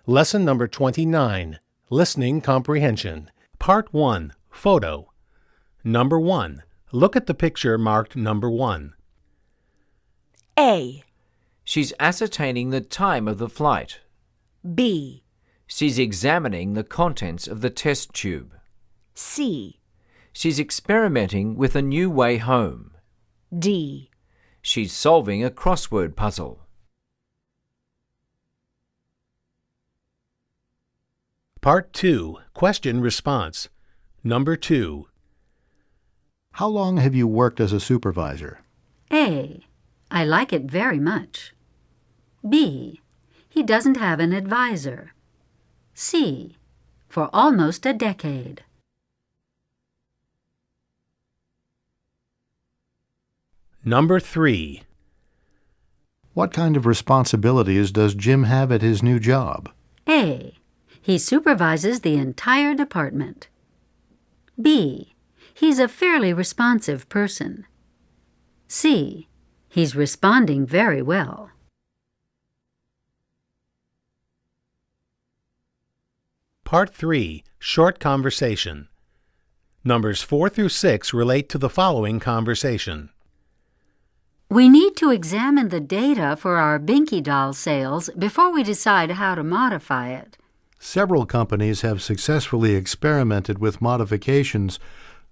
Lesson number 29, Listening Comprehension. Part 1, Photo. Number 1. Look at the picture marked number 1. A. She's ascertaining the time of the flight. B. She's examining the contents of the test tube. C. She's experimenting with a new way home. D. She's solving a crossword puzzle. Part 2, Question Response. Number 2. How long have you worked as a supervisor? A. I like it very much. B. He doesn't have an advisor. C. For almost a decade. Number 3. What kind of responsibilities does Jim have at his new job? A. He supervises the entire department. B. He's a fairly responsive person. C. He's responding very well. Part 3, Short Conversation. Numbers 4 through 6 relate to the following conversation. We need to examine the data for our Binky doll sales before we decide how to modify it. Several companies have successfully experimented with modifications,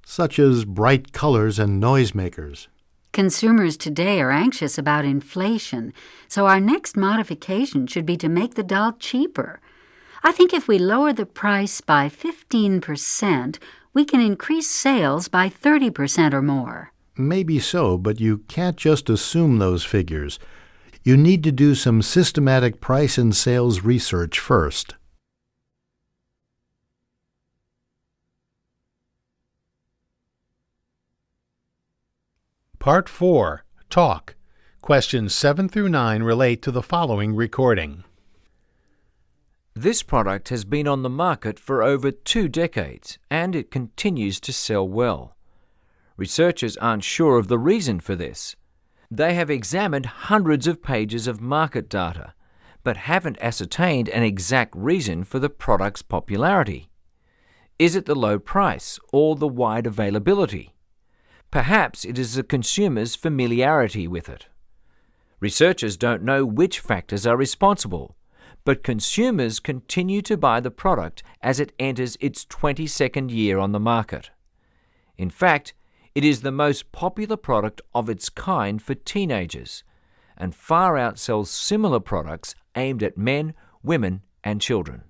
such as bright colors and noisemakers. Consumers today are anxious about inflation, so our next modification should be to make the doll cheaper. I think if we lower the price by 15%, we can increase sales by 30% or more. Maybe so, but you can't just assume those figures. You need to do some systematic price and sales research first. Part 4, Talk. Questions 7 through 9 relate to the following recording. This product has been on the market for over 2 decades, and it continues to sell well. Researchers aren't sure of the reason for this. They have examined hundreds of pages of market data, but haven't ascertained an exact reason for the product's popularity. Is it the low price or the wide availability? Perhaps it is the consumer's familiarity with it. Researchers don't know which factors are responsible, but consumers continue to buy the product as it enters its 22nd year on the market. In fact, it is the most popular product of its kind for teenagers, and far outsells similar products aimed at men, women, and children.